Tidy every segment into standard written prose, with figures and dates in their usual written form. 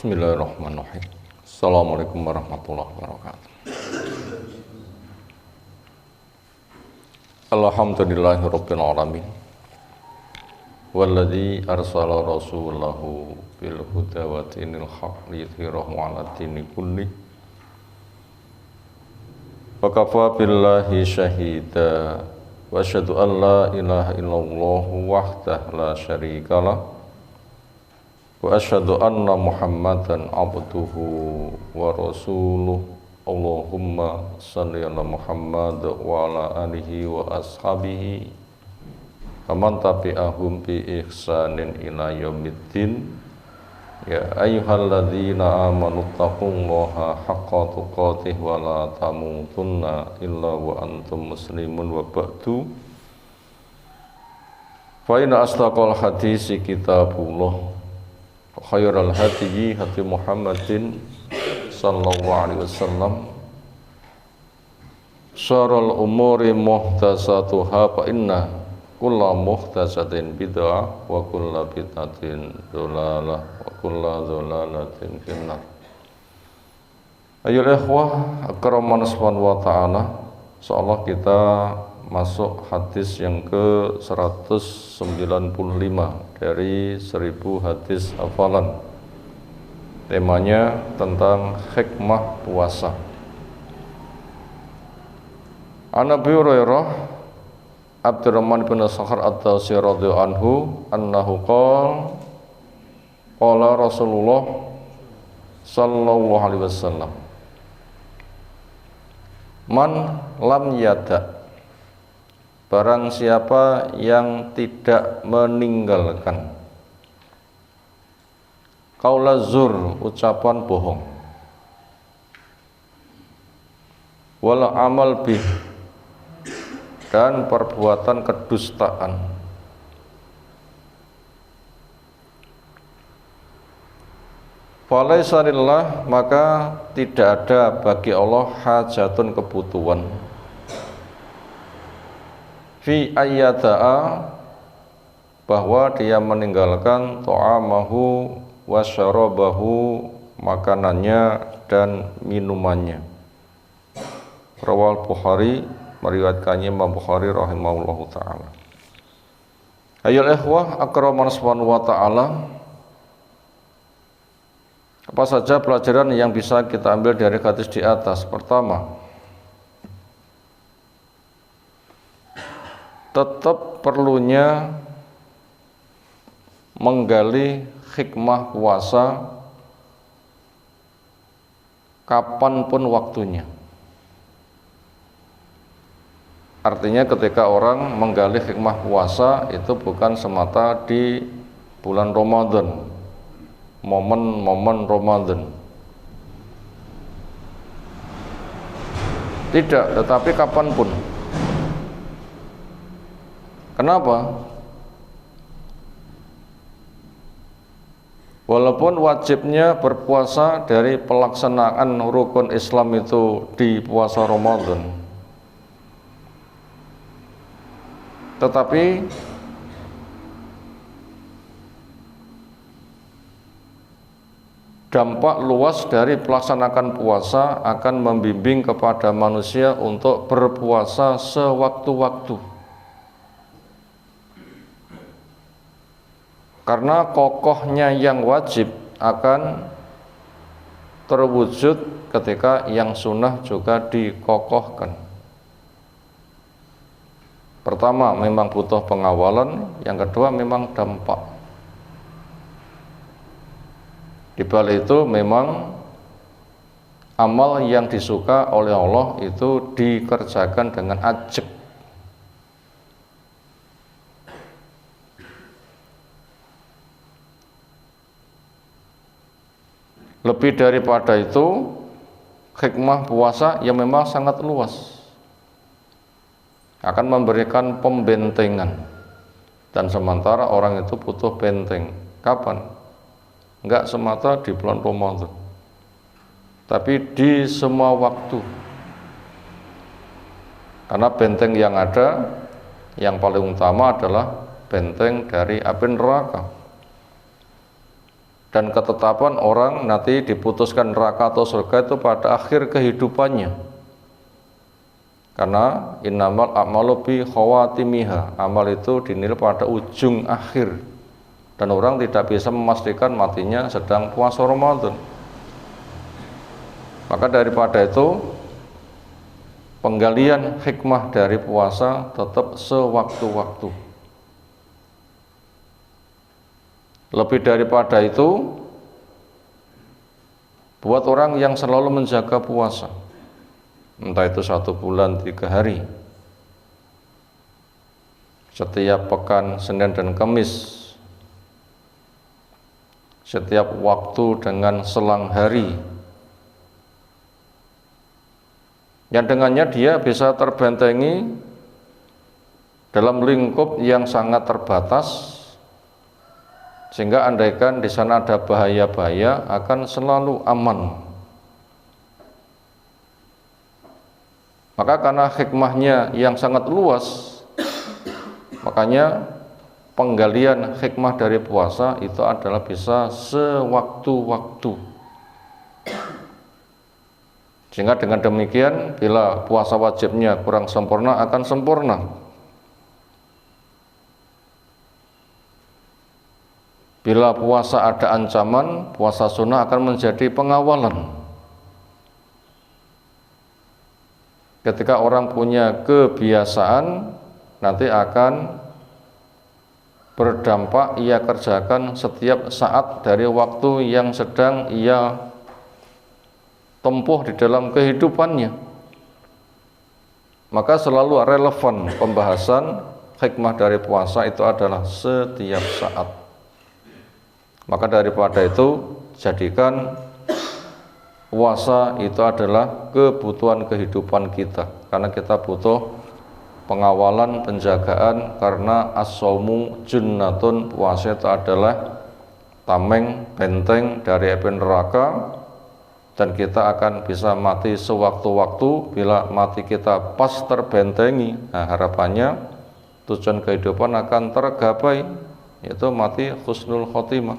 Bismillahirrahmanirrahim. Assalamualaikum warahmatullahi wabarakatuh. Alhamdulillahirabbil alamin. Walladzi arsala rasulahu bil huda wa dinil haqq liyudhhirahu 'ala dini kulli. Wa kafa billahi syahida wa asyhadu an la ilaha illallah wahdahu la syarikalah. Wa asyhadu anna Muhammadan abduhu wa rasuluh. Allahumma shalli ala Muhammad wa ala alihi wa ashabihi faman tabi'ahum bi ihsanin ila yaumiddin. Ya ayyuhalladzina amanu taqullaha haqqa tuqatih wa la tamutunna illa wa antum muslimun wa ba'du. Fa inna asdaqal hadisi kitabullah khairal hadiyi hadi Muhammadin sallallahu alaihi wasallam, syarrul umuri muhdatsatuha fa inna kulla muhdatsatin bid'ah wa kulla bid'atin dhalalah wa kulla dhalalatin finnar. Ayo ikhwah akraman subhanahu wa ta'ala, insyaallah kita masuk hadis yang ke-195 dari 1000 hadis hafalan. Temanya tentang hikmah puasa. An Abi Hurairah Abdurrahman bin Sakhar ad-Dawsi radhiyallahu anhu annahu qala Rasulullah sallallahu alaihi wasallam, man lam yada, barang siapa yang tidak meninggalkan qaula zur, ucapan bohong, wal amal bih, dan perbuatan kedustaan, falaisa lillah, maka tidak ada bagi Allah hajatun, kebutuhan, fi ayyada'a, bahwa dia meninggalkan ta'amahu wa syarabahu, makanannya dan minumannya. Rawal Bukhari, meriwayatkannya Imam Bukhari rahimahullahu ta'ala. Ayyul ikhwah akraman subhanahu wa ta'ala, apa saja pelajaran yang bisa kita ambil dari hadis di atas? Pertama, tetap perlunya menggali hikmah puasa kapanpun waktunya. Artinya ketika orang menggali hikmah puasa itu bukan semata di bulan Ramadan, momen-momen Ramadan. Tidak, tetapi kapanpun. Kenapa? Walaupun wajibnya berpuasa dari pelaksanaan rukun Islam itu di puasa Ramadan, tetapi dampak luas dari pelaksanaan puasa akan membimbing kepada manusia untuk berpuasa sewaktu-waktu. Karena kokohnya yang wajib akan terwujud ketika yang sunnah juga dikokohkan. Pertama, memang butuh pengawalan. Yang kedua, memang dampak. Di balik itu memang amal yang disuka oleh Allah itu dikerjakan dengan ajak. Lebih daripada itu, hikmah puasa yang memang sangat luas, akan memberikan pembentengan. Dan sementara orang itu butuh benteng. Kapan? Enggak semata di bulan Ramadan, tapi di semua waktu. Karena benteng yang ada, yang paling utama adalah benteng dari api neraka. dan ketetapan orang nanti diputuskan neraka atau surga itu pada akhir kehidupannya. Karena innamal a'malu bi khawatimiha, amal itu dinilai pada ujung akhir, dan orang tidak bisa memastikan matinya sedang puasa Ramadan. Maka daripada itu, penggalian hikmah dari puasa tetap sewaktu-waktu. Lebih daripada itu, buat orang yang selalu menjaga puasa, entah itu 1 bulan 3 hari, setiap pekan Senin dan Kamis, setiap waktu dengan selang hari, yang dengannya dia bisa terbentengi dalam lingkup yang sangat terbatas, sehingga andaikan di sana ada bahaya-bahaya akan selalu aman. Maka karena hikmahnya yang sangat luas, makanya penggalian hikmah dari puasa itu adalah bisa sewaktu-waktu. Sehingga dengan demikian, bila puasa wajibnya kurang sempurna akan sempurna. Bila puasa ada ancaman, puasa sunnah akan menjadi pengawalan. Ketika orang punya kebiasaan, nanti akan berdampak ia kerjakan setiap saat dari waktu yang sedang ia tempuh di dalam kehidupannya. Maka selalu relevan pembahasan hikmah dari puasa itu adalah setiap saat. Maka daripada itu, jadikan puasa itu adalah kebutuhan kehidupan kita, karena kita butuh pengawalan, penjagaan, karena as-shaumu junnatun, puasa itu adalah tameng, benteng dari api neraka, dan kita akan bisa mati sewaktu-waktu. Bila mati kita pas terbentengi, nah harapannya tujuan kehidupan akan tergapai, yaitu mati husnul khotimah,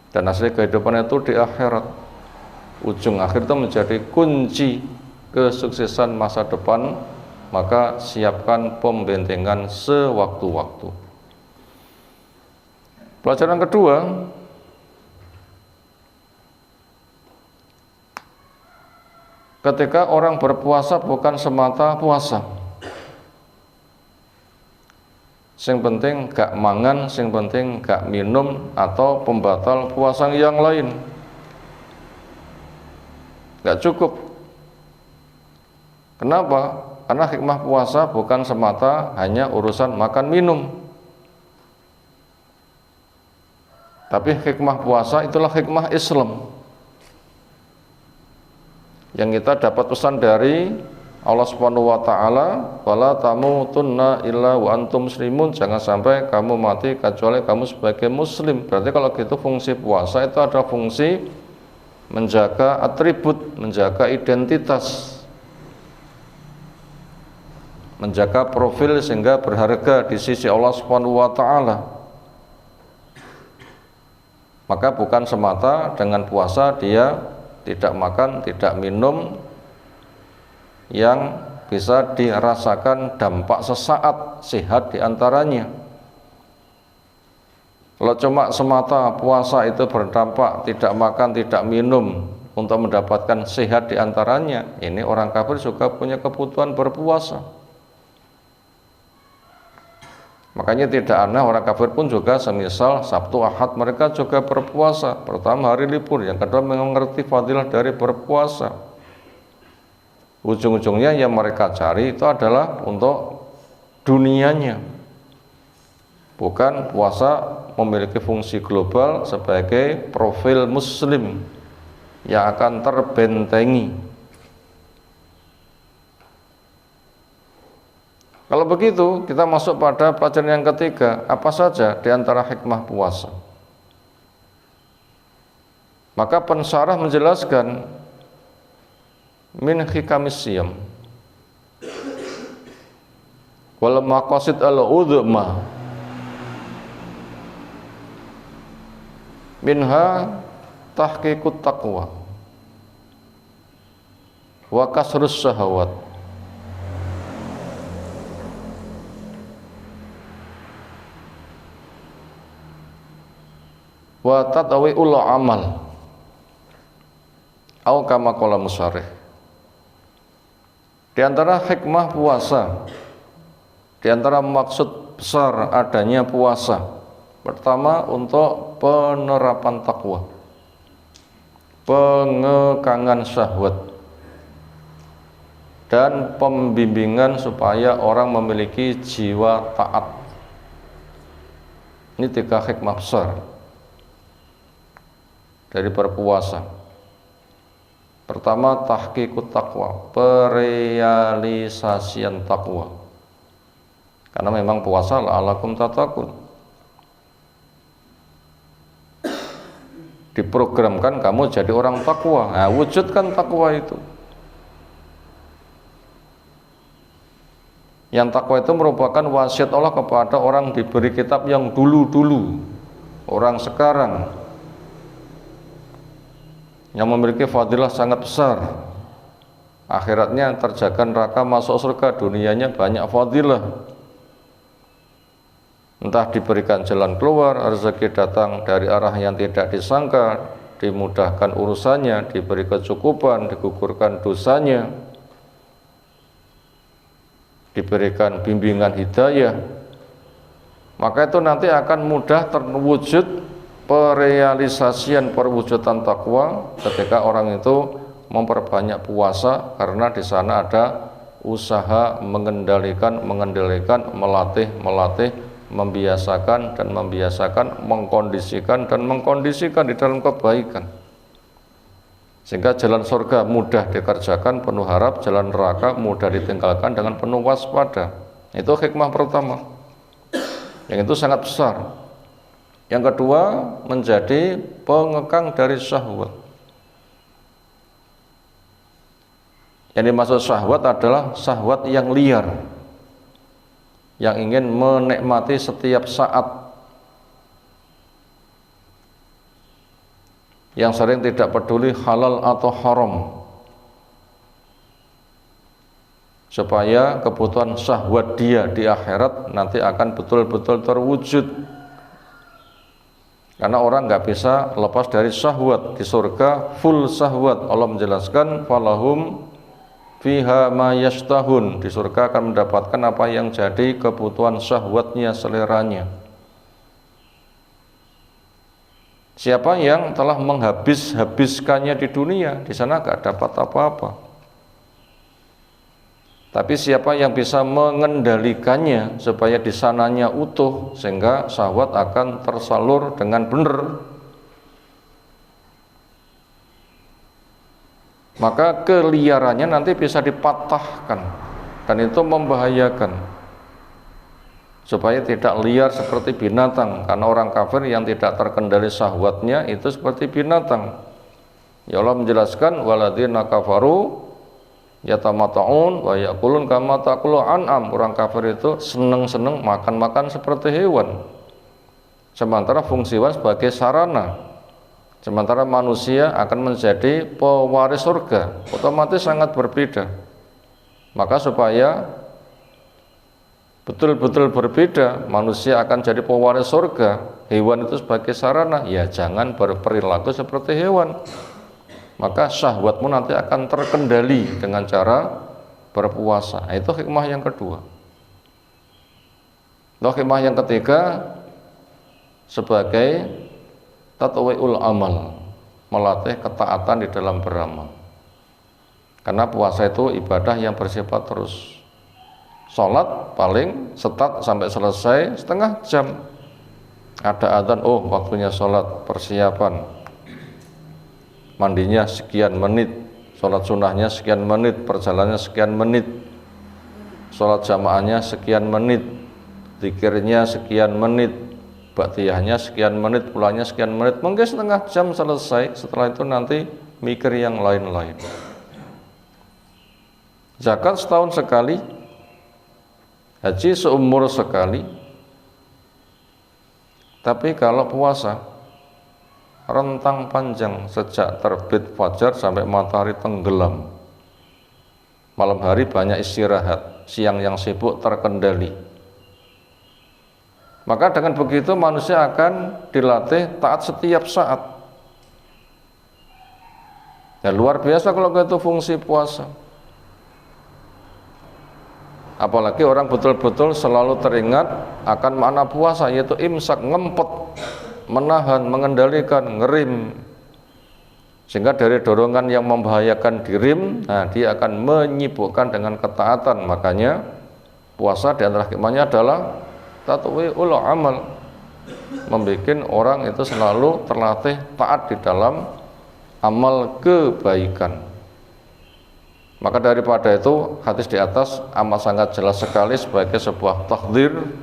dan asli kehidupan itu di akhirat. Ujung akhir itu menjadi kunci kesuksesan masa depan, maka siapkan pembentengan sewaktu-waktu. Pelajaran kedua, ketika orang berpuasa bukan semata puasa, sing penting gak mangan, sing penting gak minum, atau pembatal puasa yang lain. Gak cukup. Kenapa? Karena hikmah puasa bukan semata hanya urusan makan minum, tapi hikmah puasa itulah hikmah Islam yang kita dapat pesan dari Allah Subhanahu wa taala, wala tamutunna illa wa antum muslimun, jangan sampai kamu mati kecuali kamu sebagai muslim. Berarti kalau gitu fungsi puasa itu ada fungsi menjaga atribut, menjaga identitas, menjaga profil sehingga berharga di sisi Allah Subhanahu wa taala. Maka bukan semata dengan puasa dia tidak makan, tidak minum, yang bisa dirasakan dampak sesaat sehat diantaranya. Kalau cuma semata puasa itu berdampak tidak makan, tidak minum untuk mendapatkan sehat diantaranya, ini orang kafir juga punya kebutuhan berpuasa. Makanya tidak aneh orang kafir pun juga semisal Sabtu Ahad mereka juga berpuasa. Pertama hari libur, yang kedua mengerti fadilah dari berpuasa. Ujung-ujungnya yang mereka cari itu adalah untuk dunianya, bukan puasa memiliki fungsi global sebagai profil muslim yang akan terbentengi. Kalau begitu, kita masuk pada pelajaran yang ketiga, apa saja di antara hikmah puasa. Maka pensyarah menjelaskan min hikamis siyam wal maqasid al-udhma. Minha tahqiqut taqwa wa kasrus syahawat. Wa tatawi'ul amal au kama qala musarrih. Di antara hikmah puasa, di antara maksud besar adanya puasa, pertama untuk penerapan takwa, pengekangan syahwat, dan pembimbingan supaya orang memiliki jiwa taat. Ini 3 hikmah besar dari berpuasa. Pertama, tahqiqut taqwa, perealisasian takwa. Karena memang puasa la'allakum tattaqun. Diprogramkan kamu jadi orang takwa. Nah, wujudkan takwa itu. Yang takwa itu merupakan wasiat Allah kepada orang diberi kitab yang dulu-dulu, orang sekarang, yang memiliki fadilah sangat besar. Akhiratnya terjaga neraka, masuk surga, dunianya banyak fadilah. Entah diberikan jalan keluar, rezeki datang dari arah yang tidak disangka, dimudahkan urusannya, diberi kecukupan, digugurkan dosanya, diberikan bimbingan hidayah. Maka itu nanti akan mudah terwujud perealisasian perwujudan takwa ketika orang itu memperbanyak puasa, karena di sana ada usaha mengendalikan, melatih, membiasakan, mengkondisikan di dalam kebaikan, sehingga jalan surga mudah dikerjakan penuh harap, jalan neraka mudah ditinggalkan dengan penuh waspada. Itu hikmah pertama, yang itu sangat besar. Yang kedua, menjadi pengekang dari syahwat. Yang dimaksud syahwat adalah syahwat yang liar, yang ingin menikmati setiap saat, yang sering tidak peduli halal atau haram, supaya kebutuhan syahwat dia di akhirat nanti akan betul-betul terwujud. Karena orang nggak bisa lepas dari syahwat. Di surga full syahwat. Allah menjelaskan falahum fiha ma yashtahun. Di surga akan mendapatkan apa yang jadi kebutuhan syahwatnya, seleranya. Siapa yang telah menghabiskannya di dunia, di sana nggak dapat apa-apa. Tapi siapa yang bisa mengendalikannya supaya di sananya utuh, sehingga syahwat akan tersalur dengan benar, maka keliarannya nanti bisa dipatahkan, dan itu membahayakan, supaya tidak liar seperti binatang. Karena orang kafir yang tidak terkendali syahwatnya itu seperti binatang. Ya Allah menjelaskan waladina kafaru yatamata'un wa yaqulun kama taqulu an'am. Orang kafir itu seneng-seneng makan-makan seperti hewan, sementara fungsi hewan sebagai sarana. Sementara manusia akan menjadi pewaris surga, otomatis sangat berbeda. Maka supaya betul-betul berbeda, manusia akan jadi pewaris surga, hewan itu sebagai sarana, ya jangan berperilaku seperti hewan. Maka syahwatmu nanti akan terkendali dengan cara berpuasa. Itu hikmah yang kedua. Lalu hikmah yang ketiga, sebagai tatwi'ul amal, melatih ketaatan di dalam beramal. Karena puasa itu ibadah yang bersifat terus. Sholat paling start sampai selesai setengah jam. Ada adzan, oh waktunya sholat, persiapan. Mandinya sekian menit, sholat sunnahnya sekian menit, perjalanannya sekian menit, sholat jamaahnya sekian menit, zikirnya sekian menit, ba'diyahnya sekian menit, pulangnya sekian menit, mungkin setengah jam selesai. Setelah itu nanti mikir yang lain-lain. Zakat setahun sekali, haji seumur sekali. Tapi kalau puasa rentang panjang sejak terbit fajar sampai matahari tenggelam. Malam hari banyak istirahat, siang yang sibuk terkendali. Maka dengan begitu manusia akan dilatih taat setiap saat. Ya luar biasa kalau itu fungsi puasa. Apalagi orang betul-betul selalu teringat akan makna puasa, yaitu imsak, ngempet, menahan, mengendalikan, ngerim. Sehingga dari dorongan yang membahayakan dirim, nah dia akan menyibukkan dengan ketaatan. Makanya puasa di antara hikmahnya adalah tatwi'ul amal, membuat orang itu selalu terlatih taat di dalam amal kebaikan. Maka daripada itu hadis di atas amat sangat jelas sekali sebagai sebuah takhdir,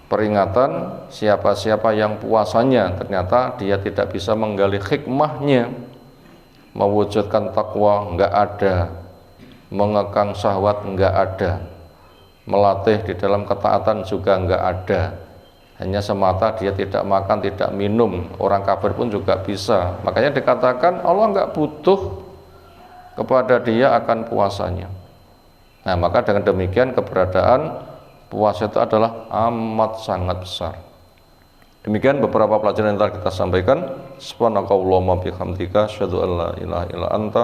peringatan siapa-siapa yang puasanya ternyata dia tidak bisa menggali hikmahnya, mewujudkan takwa enggak ada, mengekang syahwat enggak ada, melatih di dalam ketaatan juga enggak ada, hanya semata dia tidak makan, tidak minum. Orang kafir pun juga bisa. Makanya dikatakan Allah enggak butuh kepada dia akan puasanya. Nah, maka dengan demikian keberadaan puasa itu adalah amat sangat besar. Demikian beberapa pelajaran yang telah kita sampaikan. Subhanakallahumma bihamdika asyhadu an la ilaha illa anta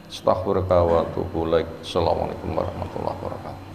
astaghfiruka wa atubu ilaik. Assalamualaikum warahmatullahi wabarakatuh.